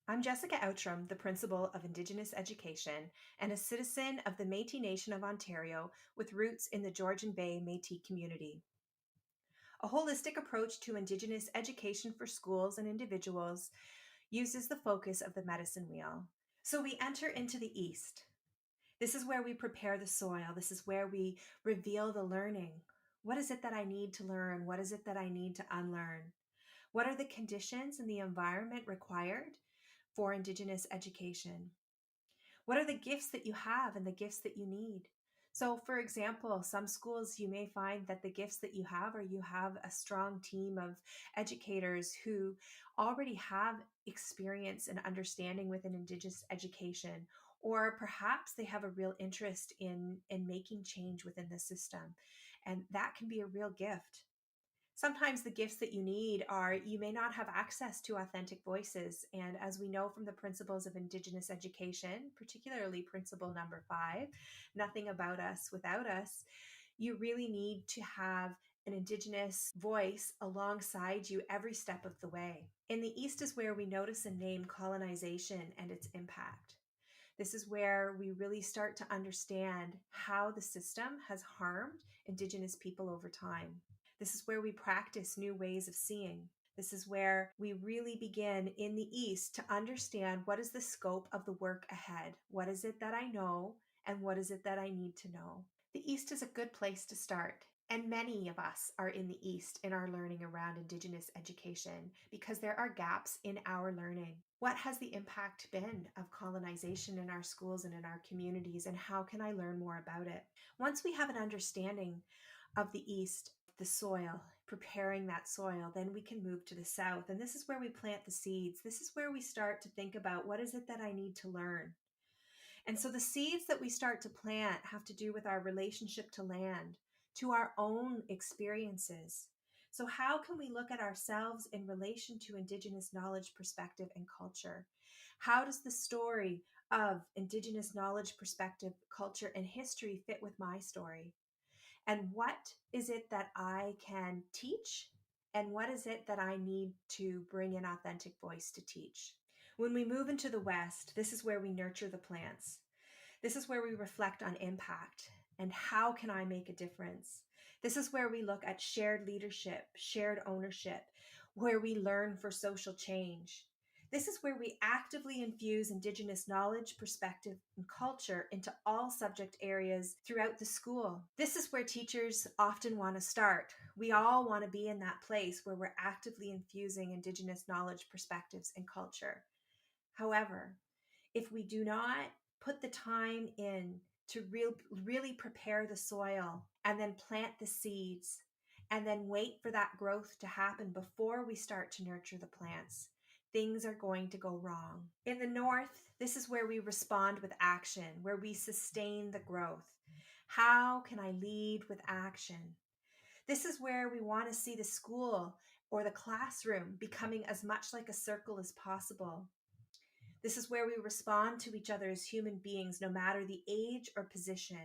I'm Jessica Outram, the principal of Indigenous Education and a citizen of the Métis Nation of Ontario with roots in the Georgian Bay Métis community. A holistic approach to Indigenous education for schools and individuals uses the focus of the medicine wheel. So we enter into the East. This is where we prepare the soil. This is where we reveal the learning. What is it that I need to learn? What is it that I need to unlearn? What are the conditions and the environment required for Indigenous education? What are the gifts that you have and the gifts that you need? So, for example, some schools you may find that the gifts that you have, or you have a strong team of educators who already have experience and understanding within Indigenous education, or perhaps they have a real interest in making change within the system. And that can be a real gift. Sometimes the gifts that you need are you may not have access to authentic voices. And as we know from the principles of Indigenous education, particularly principle number 5, nothing about us without us, you really need to have an Indigenous voice alongside you every step of the way. In the East is where we notice and name colonization and its impact. This is where we really start to understand how the system has harmed Indigenous people over time. This is where we practice new ways of seeing. This is where we really begin in the East to understand what is the scope of the work ahead. What is it that I know and what is it that I need to know? The East is a good place to start. And many of us are in the East in our learning around Indigenous education because there are gaps in our learning. What has the impact been of colonization in our schools and in our communities, and how can I learn more about it? Once we have an understanding of the East, the soil, preparing that soil, then we can move to the South. And this is where we plant the seeds. This is where we start to think about what is it that I need to learn? And so the seeds that we start to plant have to do with our relationship to land, to our own experiences. So, how can we look at ourselves in relation to Indigenous knowledge, perspective, and culture? How does the story of Indigenous knowledge, perspective, culture, and history fit with my story? And what is it that I can teach? And what is it that I need to bring an authentic voice to teach? When we move into the West, this is where we nurture the plants. This is where we reflect on impact and how can I make a difference? This is where we look at shared leadership, shared ownership, where we learn for social change. This is where we actively infuse Indigenous knowledge, perspective, and culture into all subject areas throughout the school. This is where teachers often want to start. We all want to be in that place where we're actively infusing Indigenous knowledge, perspectives, and culture. However, if we do not put the time in to really prepare the soil and then plant the seeds and then wait for that growth to happen before we start to nurture the plants, things are going to go wrong. In the North, this is where we respond with action, where we sustain the growth. How can I lead with action? This is where we want to see the school or the classroom becoming as much like a circle as possible. This is where we respond to each other as human beings, no matter the age or position.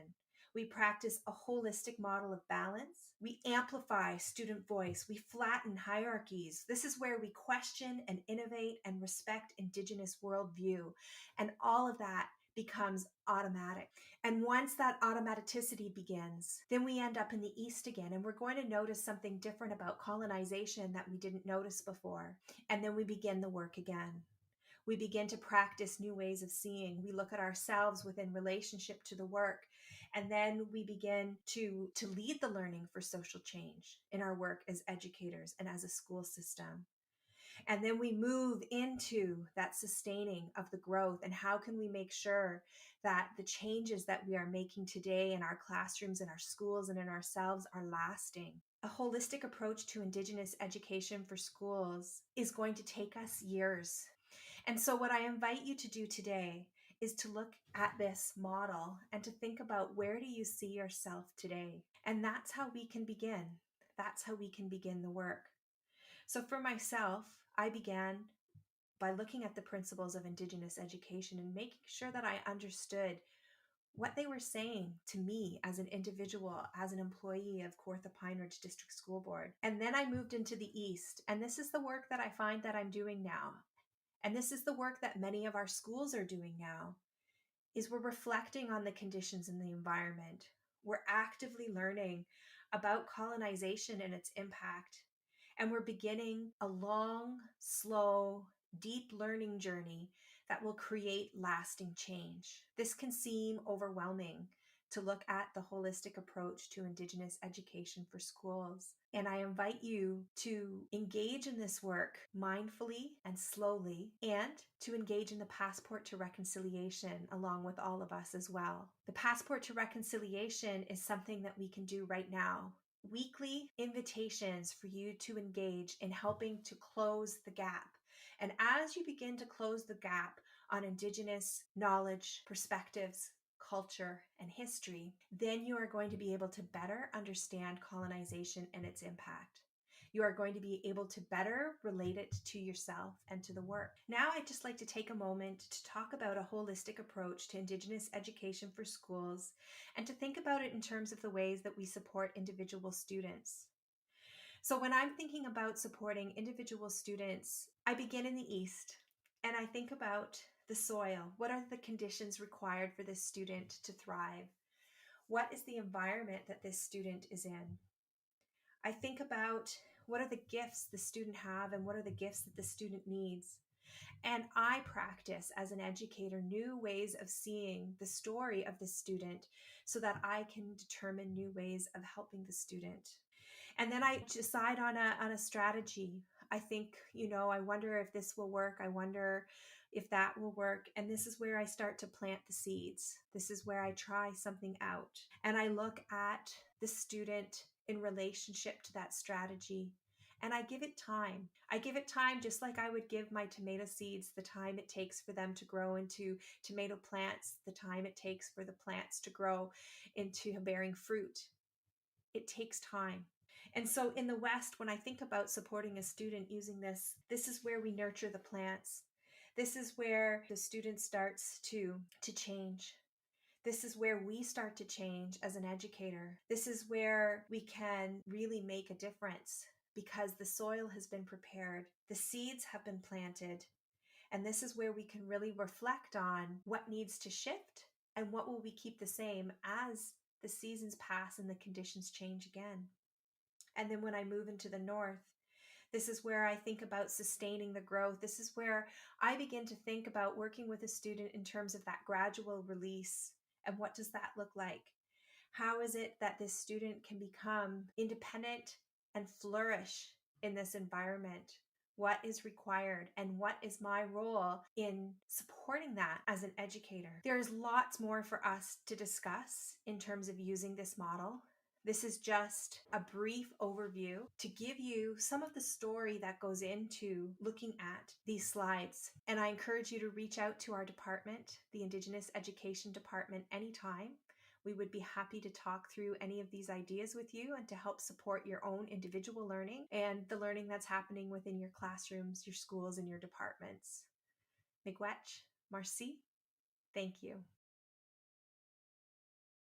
We practice a holistic model of balance. We amplify student voice. We flatten hierarchies. This is where we question and innovate and respect Indigenous worldview. And all of that becomes automatic. And once that automaticity begins, then we end up in the East again. And we're going to notice something different about colonization that we didn't notice before. And then we begin the work again. We begin to practice new ways of seeing. We look at ourselves within relationship to the work, and then we begin to lead the learning for social change in our work as educators and as a school system. And then we move into that sustaining of the growth, and how can we make sure that the changes that we are making today in our classrooms, in our schools, and in ourselves are lasting. A holistic approach to Indigenous education for schools is going to take us years. And so, what I invite you to do today is to look at this model and to think about, where do you see yourself today? And that's how we can begin. That's how we can begin the work. So, for myself, I began by looking at the principles of Indigenous education and making sure that I understood what they were saying to me as an individual, as an employee of Kawartha Pine Ridge District School Board. And then I moved into the East. And this is the work that I find that I'm doing now. And this is the work that many of our schools are doing now, is we're reflecting on the conditions in the environment. We're actively learning about colonization and its impact. And we're beginning a long, slow, deep learning journey that will create lasting change. This can seem overwhelming to look at the holistic approach to Indigenous education for schools. And I invite you to engage in this work mindfully and slowly, and to engage in the Passport to Reconciliation along with all of us as well. The Passport to Reconciliation is something that we can do right now. Weekly invitations for you to engage in helping to close the gap. And as you begin to close the gap on Indigenous knowledge, perspectives, culture, and history, then you are going to be able to better understand colonization and its impact. You are going to be able to better relate it to yourself and to the work. Now, I'd just like to take a moment to talk about a holistic approach to Indigenous education for schools and to think about it in terms of the ways that we support individual students. So, when I'm thinking about supporting individual students, I begin in the East and I think about the soil. What are the conditions required for this student to thrive? What is the environment that this student is in? I think about what are the gifts the student have and what are the gifts that the student needs. And I practice as an educator new ways of seeing the story of the student so that I can determine new ways of helping the student. And then I decide on a strategy. I think, I wonder if this will work. I wonder if that will work. And this is where I start to plant the seeds. This is where I try something out. And I look at the student in relationship to that strategy. And I give it time. I give it time just like I would give my tomato seeds the time it takes for them to grow into tomato plants, the time it takes for the plants to grow into bearing fruit. It takes time. And so in the West, when I think about supporting a student using this is where we nurture the plants. This is where the student starts to change. This is where we start to change as an educator. This is where we can really make a difference because the soil has been prepared, the seeds have been planted, and this is where we can really reflect on what needs to shift and what will we keep the same as the seasons pass and the conditions change again. And then when I move into the north, this is where I think about sustaining the growth. This is where I begin to think about working with a student in terms of that gradual release. And what does that look like? How is it that this student can become independent and flourish in this environment? What is required and what is my role in supporting that as an educator? There is lots more for us to discuss in terms of using this model. This is just a brief overview to give you some of the story that goes into looking at these slides. And I encourage you to reach out to our department, the Indigenous Education Department, anytime. We would be happy to talk through any of these ideas with you and to help support your own individual learning and the learning that's happening within your classrooms, your schools, and your departments. Miigwech, Marcy, thank you.